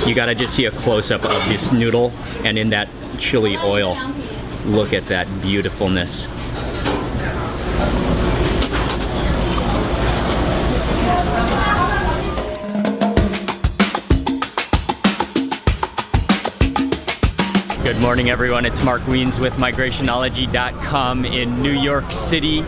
You gotta just see a close-up of this noodle and in that chili oil. Look at that beautifulness. Good morning everyone, it's Mark Wiens with Migrationology.com in New York City.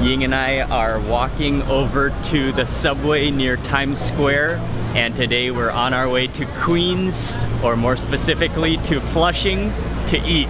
Ying and I are walking over to the subway near Times Square, and today we're on our way to Queens, or more specifically to Flushing, to eat.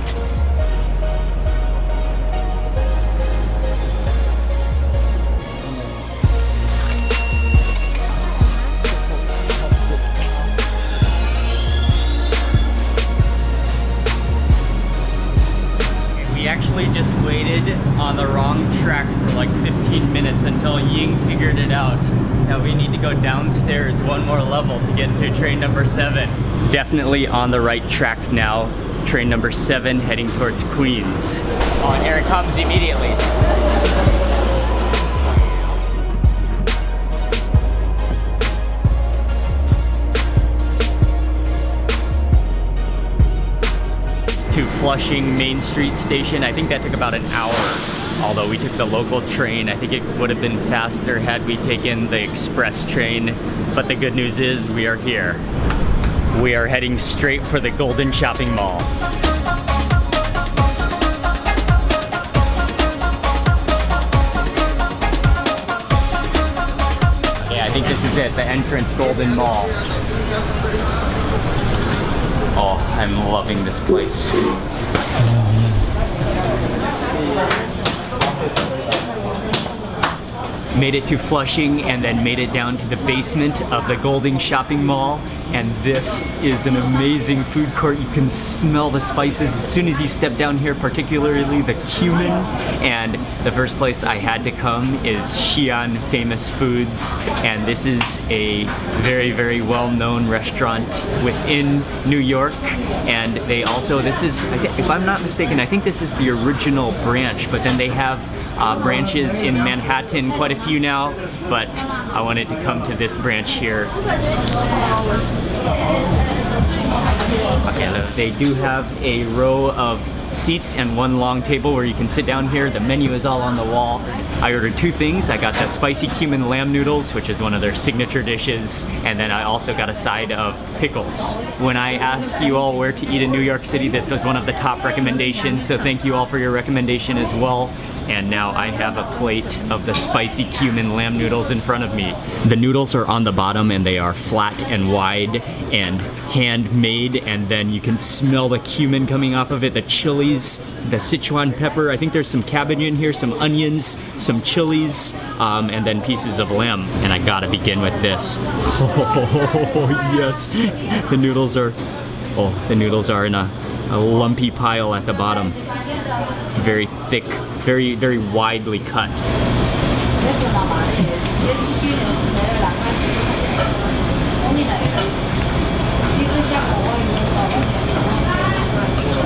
We actually just waited on the wrong track for like 15 minutes until Ying figured it out that we need to go downstairs one more level to get to train number 7. Definitely on the right track now. Train number 7 heading towards Queens. Oh, and here it comes immediately. To Flushing Main Street Station. I think that took about an hour, although we took the local train. I think it would have been faster had we taken the express train, but the good news is we are here. We are heading straight for the Golden Shopping Mall. Yeah, I think this is it, the entrance Golden Mall. Oh, I'm loving this place. Made it to Flushing and then made it down to the basement of the Golden Shopping Mall. And this is an amazing food court. You can smell the spices as soon as you step down here, particularly the cumin. And the first place I had to come is Xi'an Famous Foods. And this is a very, very well-known restaurant within New York. And they also, this is, if I'm not mistaken, I think this is the original branch, but then they have branches in Manhattan, quite a few now, but I wanted to come to this branch here. Okay, they do have a row of seats and one long table where you can sit down here. The menu is all on the wall. I ordered 2 things. I got the spicy cumin lamb noodles, which is one of their signature dishes, and then I also got a side of pickles. When I asked you all where to eat in New York City, this was one of the top recommendations, so thank you all for your recommendation as well. And now I have a plate of the spicy cumin lamb noodles in front of me. The noodles are on the bottom and they are flat and wide and handmade, and then you can smell the cumin coming off of it, the chilies, the Sichuan pepper. I think there's some cabbage in here, some onions, some chilies, and then pieces of lamb. And I gotta begin with this. Oh yes, the noodles are in a lumpy pile at the bottom. Very thick, very, very widely cut.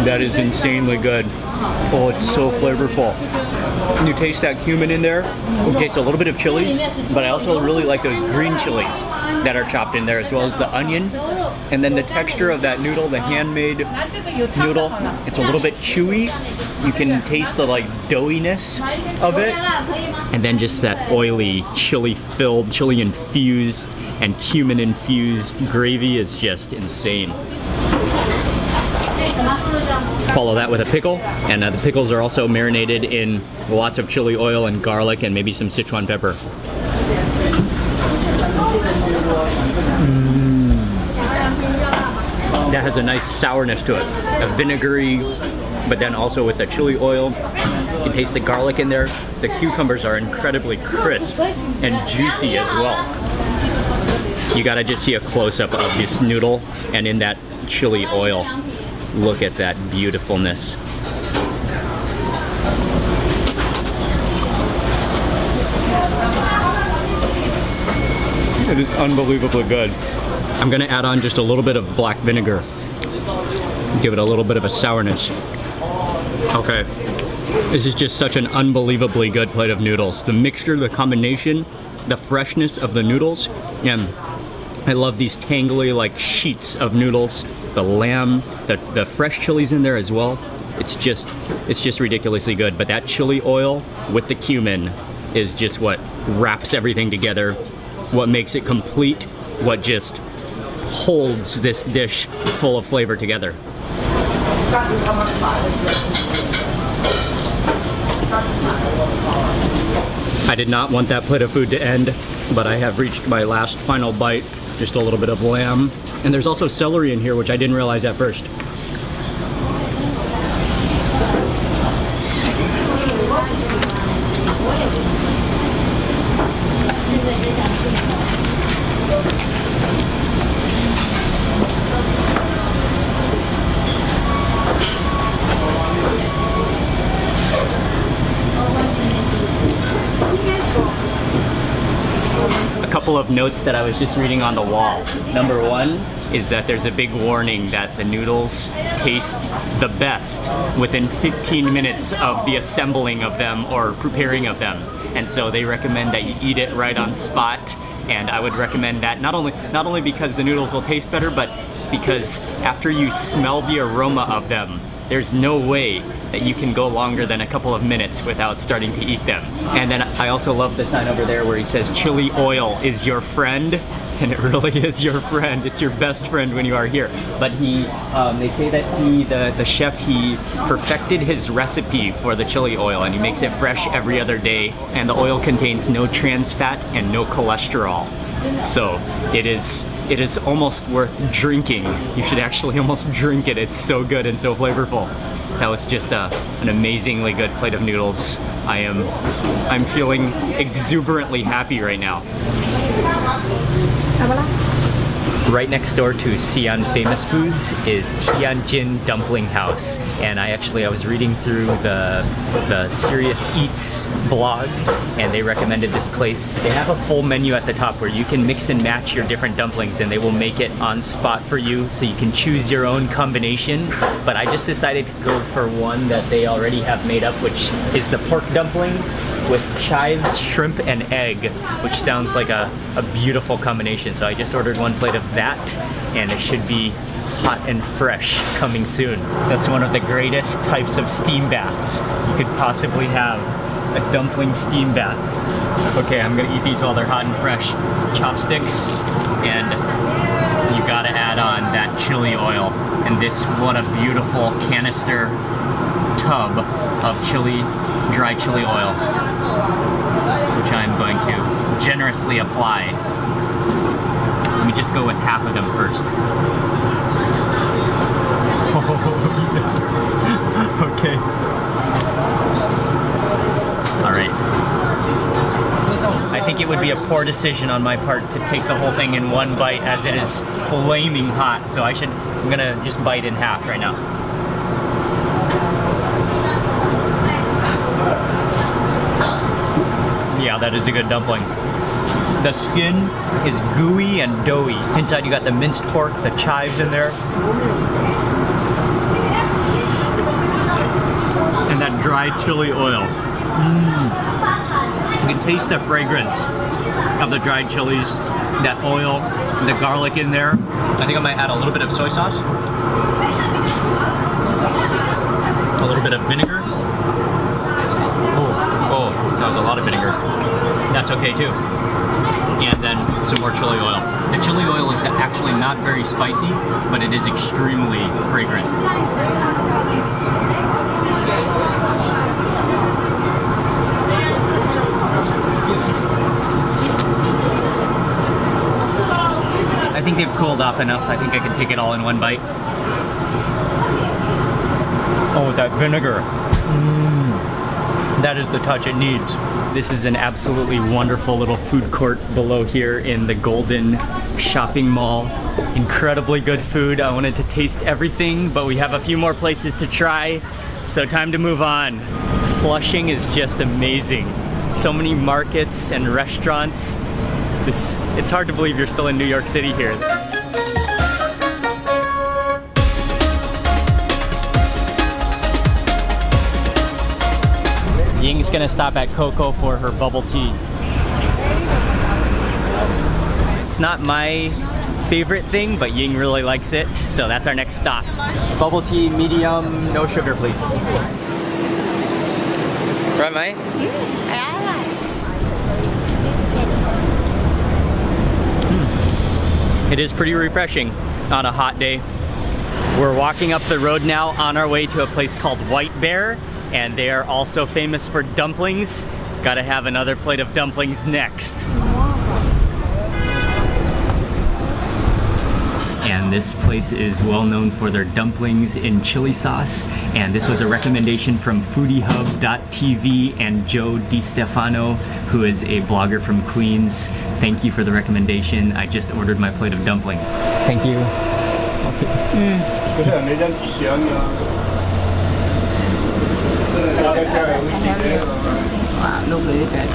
That is insanely good. Oh, it's so flavorful. You taste that cumin in there. You taste a little bit of chilies, but I also really like those green chilies that are chopped in there, as well as the onion. And then the texture of that noodle, the handmade noodle, it's a little bit chewy. You can taste the like doughiness of it. And then just that oily, chili-filled, chili-infused, and cumin-infused gravy is just insane. Follow that with a pickle, and the pickles are also marinated in lots of chili oil and garlic and maybe some Sichuan pepper. That has a nice sourness to it, a vinegary, but then also with the chili oil, you can taste the garlic in there. The cucumbers are incredibly crisp and juicy as well. You gotta just see a close-up of this noodle and in that chili oil. Look at that beautifulness. It is unbelievably good. I'm gonna add on just a little bit of black vinegar. Give it a little bit of a sourness. Okay, this is just such an unbelievably good plate of noodles. The mixture, the combination, the freshness of the noodles, and I love these tangly like sheets of noodles. The lamb, the fresh chilies in there as well. It's just ridiculously good. But that chili oil with the cumin is just what wraps everything together, what makes it complete, what just holds this dish full of flavor together. I did not want that plate of food to end, but I have reached my last final bite. Just a little bit of lamb. And there's also celery in here, which I didn't realize at first. Of notes that I was just reading on the wall. Number one is that there's a big warning that the noodles taste the best within 15 minutes of the assembling of them or preparing of them. And so they recommend that you eat it right on spot. And I would recommend that not only because the noodles will taste better, but because after you smell the aroma of them, there's no way that you can go longer than a couple of minutes without starting to eat them. And then I also love the sign over there where he says chili oil is your friend, and it really is your friend. It's your best friend when you are here. But they say that the chef, he perfected his recipe for the chili oil, and he makes it fresh every other day, and the oil contains no trans fat and no cholesterol. So it is almost worth drinking. You should actually almost drink it. It's so good and so flavorful. That was just an amazingly good plate of noodles. I'm feeling exuberantly happy right now. Right next door to Xi'an Famous Foods is Tianjin Dumpling House, and I was reading through the Serious Eats blog, and they recommended this place. They have a full menu at the top where you can mix and match your different dumplings, and they will make it on spot for you, so you can choose your own combination. But I just decided to go for one that they already have made up, which is the pork dumpling with chives, shrimp, and egg, which sounds like a beautiful combination. So I just ordered one plate of that, and it should be hot and fresh coming soon. That's one of the greatest types of steam baths you could possibly have, a dumpling steam bath. Okay, I'm gonna eat these while they're hot and fresh. Chopsticks, and you gotta add on that chili oil. And this, what a beautiful canister tub of dry chili oil, which I'm going to generously apply. Let me just go with half of them first. Oh, yes. Okay. All right. I think it would be a poor decision on my part to take the whole thing in one bite, as it is flaming hot. So I'm gonna just bite in half right now. Yeah, that is a good dumpling. The skin is gooey and doughy. Inside you got the minced pork, the chives in there. And that dried chili oil. You can taste the fragrance of the dried chilies, that oil, the garlic in there. I think I might add a little bit of soy sauce. A little bit of vinegar. Oh, that was a lot of vinegar. That's okay too. And then some more chili oil. The chili oil is actually not very spicy, but it is extremely fragrant. I think they've cooled off enough. I think I can take it all in one bite. Oh, that vinegar. That is the touch it needs. This is an absolutely wonderful little food court below here in the Golden Shopping Mall. Incredibly good food. I wanted to taste everything, but we have a few more places to try, so time to move on. Flushing is just amazing. So many markets and restaurants. It's hard to believe you're still in New York City here. Ying's gonna stop at Coco for her bubble tea. It's not my favorite thing, but Ying really likes it, so that's our next stop. Bubble tea, medium, no sugar, please. Right, Mai? It is pretty refreshing on a hot day. We're walking up the road now on our way to a place called White Bear, and they are also famous for dumplings. Gotta have another plate of dumplings next. And this place is well known for their dumplings in chili sauce, and this was a recommendation from foodiehub.tv and Joe DiStefano, who is a blogger from Queens. Thank you for the recommendation. I just ordered my plate of dumplings. Thank you.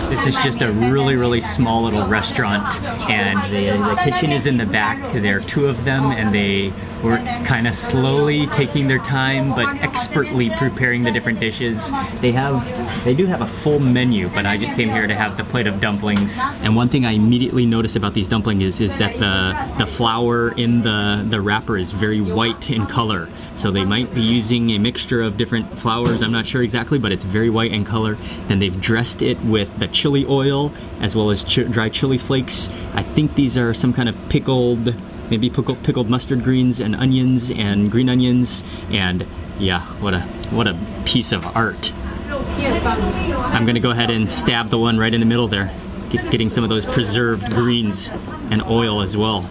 This is just a really small little restaurant, and the kitchen is in the back. There are two of them, and they work kind of slowly, taking their time, but expertly preparing the different dishes. They do have a full menu, but I just came here to have the plate of dumplings. And one thing I immediately noticed about these dumplings is that the flour in the wrapper is very white in color. So they might be using a mixture of different flours, I'm not sure exactly, but it's very white in color. Then they've dressed it with the chili oil as well as dry chili flakes. I think these are some kind of pickled, maybe pickled mustard greens and onions and green onions. And yeah, what a piece of art. I'm gonna go ahead and stab the one right in the middle there, getting some of those preserved greens and oil as well.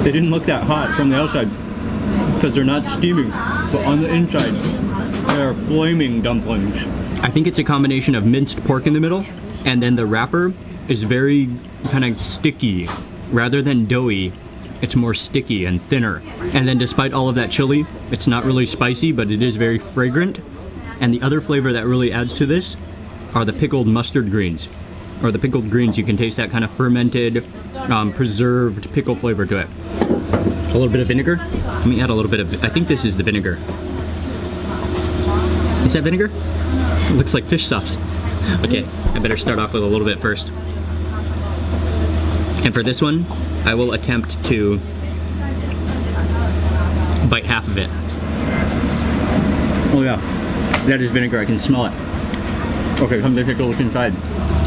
They didn't look that hot from the outside because they're not steaming, but on the inside they are flaming dumplings. I think it's a combination of minced pork in the middle, and then the wrapper is very kind of sticky. Rather than doughy, it's more sticky and thinner. And then despite all of that chili, it's not really spicy, but it is very fragrant. And the other flavor that really adds to this are the pickled mustard greens. Or the pickled greens, you can taste that kind of fermented, preserved pickle flavor to it. A little bit of vinegar. Let me add a little bit of, I think this is the vinegar. Is that vinegar? It looks like fish sauce. Okay, I better start off with a little bit first. And for this one, I will attempt to bite half of it. Oh yeah, that is vinegar, I can smell it. Okay, come to take a look inside.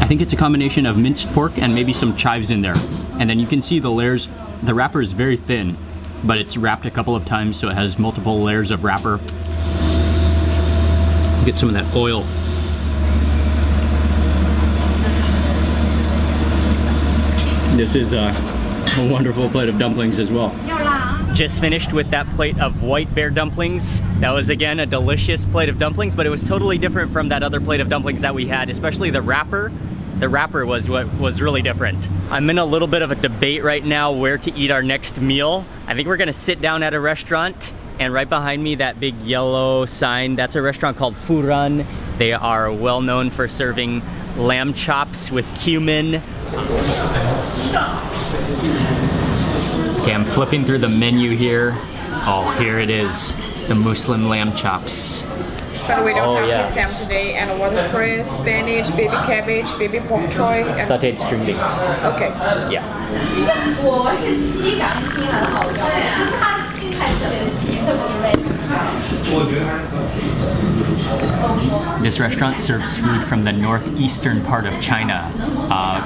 I think it's a combination of minced pork and maybe some chives in there. And then you can see the layers. The wrapper is very thin, but it's wrapped a couple of times, so it has multiple layers of wrapper. Get some of that oil. This is a wonderful plate of dumplings as well. Just finished with that plate of White Bear dumplings. That was again a delicious plate of dumplings, but it was totally different from that other plate of dumplings that we had, especially the wrapper. The wrapper was what was really different. I'm in a little bit of a debate right now where to eat our next meal. I think we're gonna sit down at a restaurant, and right behind me, that big yellow sign, that's a restaurant called Furan. They are well known for serving lamb chops with cumin. Okay, I'm flipping through the menu here. Oh, here it is, the Muslim lamb chops. But we don't have this ham today, and watercress, spinach, baby cabbage, baby bok choy, and Sauteed string beans. okay. Yeah. This restaurant serves food from the northeastern part of China,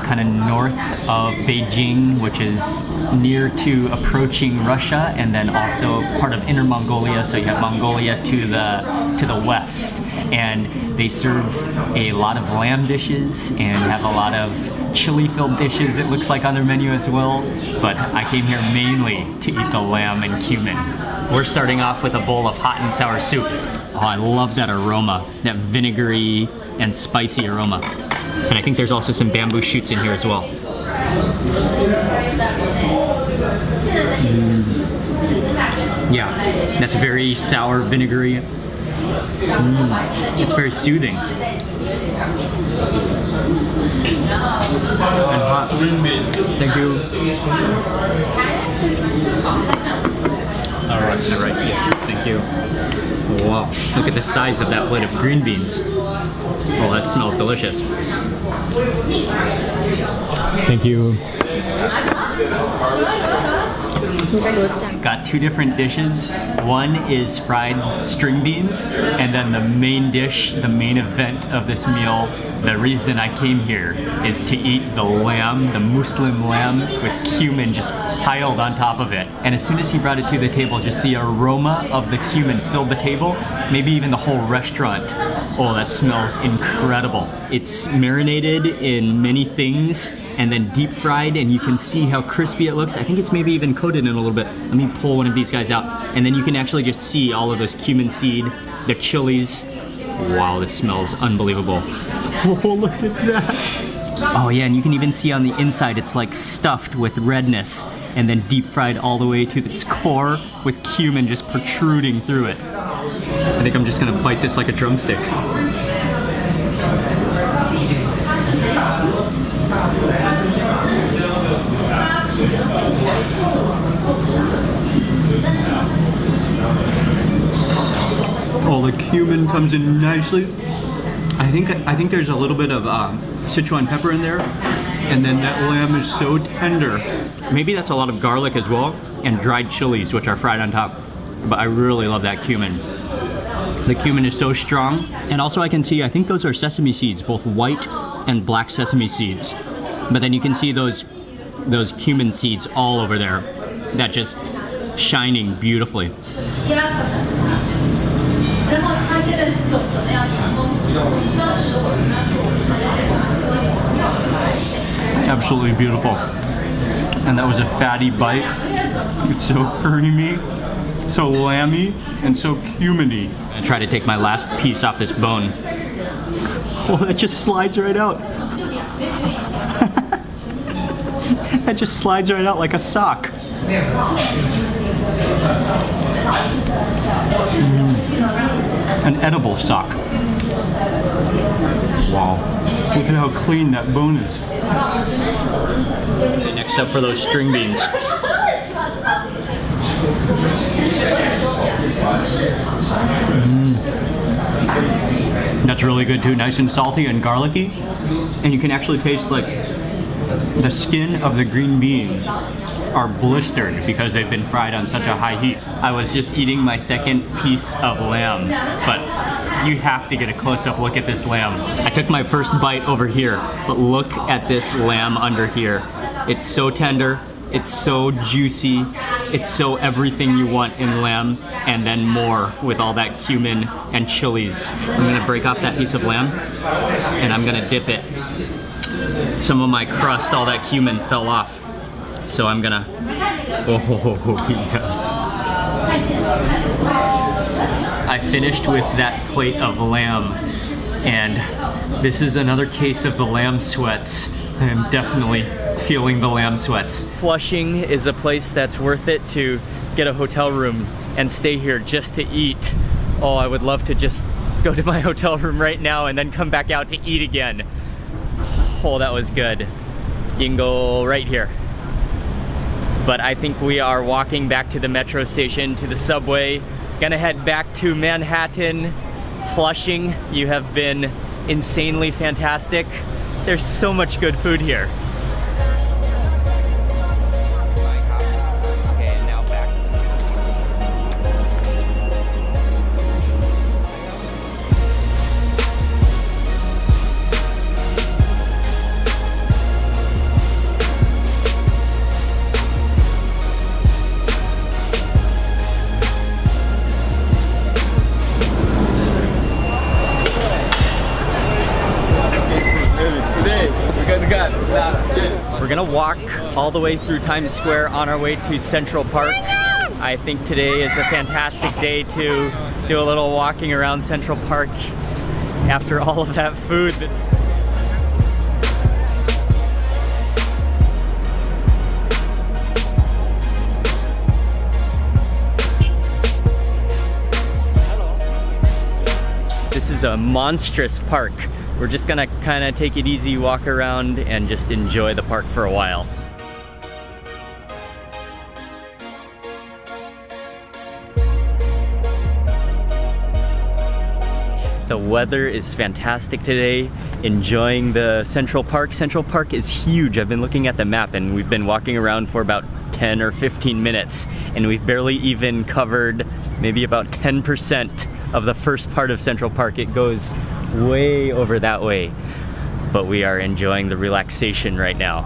kind of north of Beijing, which is near to approaching Russia, and then also part of Inner Mongolia, so you have Mongolia to the west. And they serve a lot of lamb dishes and have a lot of chili-filled dishes, it looks like, on their menu as well. But I came here mainly to eat the lamb and cumin. We're starting off with a bowl of hot and sour soup. Oh, I love that aroma, that vinegary and spicy aroma. And I think there's also some bamboo shoots in here as well. Yeah, that's very sour, vinegary. It's very soothing. And hot. Thank you. Alright, the rice, yes, thank you. Wow, look at the size of that plate of green beans. Oh, that smells delicious. Thank you. Got two different dishes. One is fried string beans, and then the main dish, the main event of this meal, the reason I came here is to eat the lamb, the Muslim lamb with cumin just piled on top of it. And as soon as he brought it to the table, just the aroma of the cumin filled the table, maybe even the whole restaurant. Oh, that smells incredible. It's marinated in many things and then deep fried, and you can see how crispy it looks. I think it's maybe even coated in a little bit. Let me pull one of these guys out, and then you can actually just see all of those cumin seed, the chilies. Wow, this smells unbelievable. Oh, look at that. Oh yeah, and you can even see on the inside, it's like stuffed with redness and then deep fried all the way to its core with cumin just protruding through it. I think I'm just gonna bite this like a drumstick. Oh, the cumin comes in nicely. I think there's a little bit of Sichuan pepper in there, and then that lamb is so tender. Maybe that's a lot of garlic as well, and dried chilies, which are fried on top. But I really love that cumin. The cumin is so strong, and also I can see, I think those are sesame seeds, both white and black sesame seeds. But then you can see those cumin seeds all over there, that just shining beautifully. Absolutely beautiful. And that was a fatty bite. It's so creamy, so lamby, and so cuminy. I'm gonna try to take my last piece off this bone. Oh, that just slides right out. That just slides right out like a sock. An edible sock. Wow. Look at how clean that bone is. Okay, next up for those string beans. That's really good too, nice and salty and garlicky. And you can actually taste like the skin of the green beans are blistered because they've been fried on such a high heat. I was just eating my second piece of lamb, but you have to get a close-up look at this lamb. I took my first bite over here, but look at this lamb under here. It's so tender, it's so juicy, it's so everything you want in lamb, and then more with all that cumin and chilies. I'm gonna break off that piece of lamb, and I'm gonna dip it. Some of my crust, all that cumin fell off. So I'm gonna, oh yes. I finished with that plate of lamb, and this is another case of the lamb sweats. I am definitely feeling the lamb sweats. Flushing is a place that's worth it to get a hotel room and stay here just to eat. Oh, I would love to just go to my hotel room right now and then come back out to eat again. Oh, that was good. You can go right here. But I think we are walking back to the metro station, to the subway. Gonna head back to Manhattan. Flushing, you have been insanely fantastic. There's so much good food here. We're gonna walk all the way through Times Square on our way to Central Park. I think today is a fantastic day to do a little walking around Central Park after all of that food. This is a monstrous park. We're just gonna kind of take it easy, walk around, and just enjoy the park for a while. The weather is fantastic today. Enjoying the Central Park. Central Park is huge. I've been looking at the map and we've been walking around for about 10 or 15 minutes and we've barely even covered maybe about 10% of the first part of Central Park. It goes way over that way, but we are enjoying the relaxation right now.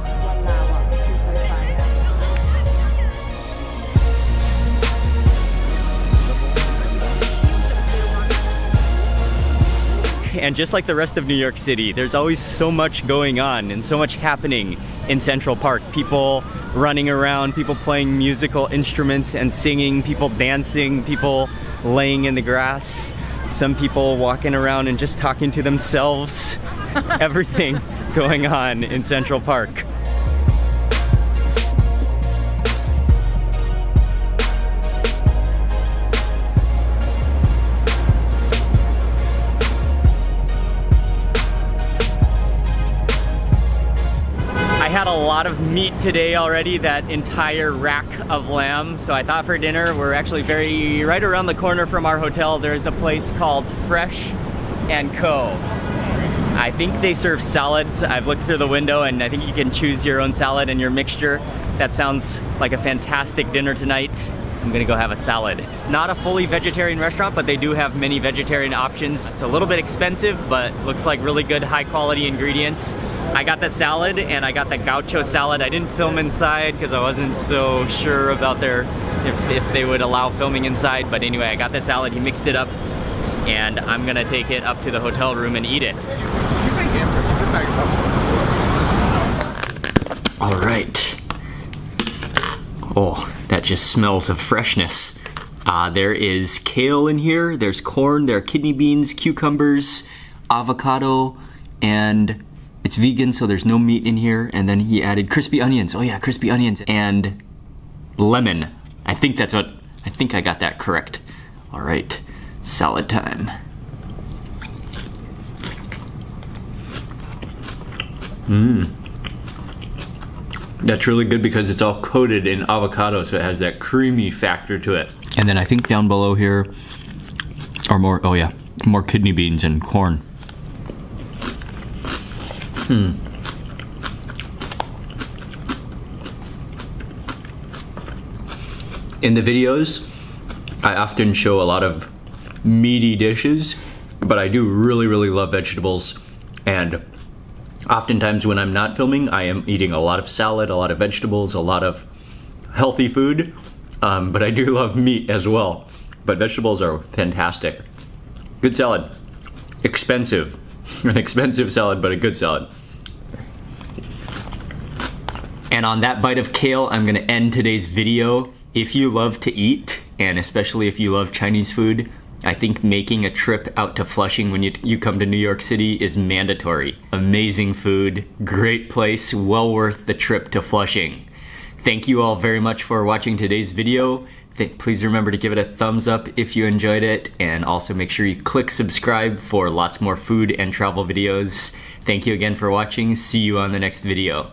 And just like the rest of New York City, there's always so much going on and so much happening in Central Park. People running around, people playing musical instruments and singing, people dancing, people laying in the grass, some people walking around and just talking to themselves. Everything going on in Central Park. I had a lot of meat today already, that entire rack of lamb. So I thought for dinner, we're actually right around the corner from our hotel, there's a place called Fresh & Co. I think they serve salads. I've looked through the window and I think you can choose your own salad and your mixture. That sounds like a fantastic dinner tonight. I'm gonna go have a salad. It's not a fully vegetarian restaurant, but they do have many vegetarian options. It's a little bit expensive, but looks like really good, high quality ingredients. I got the salad and I got the gaucho salad. I didn't film inside because I wasn't so sure about if they would allow filming inside. But anyway, I got the salad, he mixed it up, and I'm gonna take it up to the hotel room and eat it. All right. Oh, that just smells of freshness. There is kale in here, there's corn, there are kidney beans, cucumbers, avocado, and it's vegan, so there's no meat in here. And then he added crispy onions. Oh yeah, crispy onions and lemon. I think I got that correct. All right, salad time. That's really good because it's all coated in avocado, so it has that creamy factor to it. And then I think down below here are more, oh yeah, more kidney beans and corn. In the videos, I often show a lot of meaty dishes, but I do really, really love vegetables. And oftentimes when I'm not filming, I am eating a lot of salad, a lot of vegetables, a lot of healthy food, but I do love meat as well. But vegetables are fantastic. Good salad. Expensive. An expensive salad, but a good salad. And on that bite of kale, I'm gonna end today's video. If you love to eat, and especially if you love Chinese food, I think making a trip out to Flushing when you come to New York City is mandatory. Amazing food, great place, well worth the trip to Flushing. Thank you all very much for watching today's video. Please remember to give it a thumbs up if you enjoyed it, and also make sure you click subscribe for lots more food and travel videos. Thank you again for watching. See you on the next video.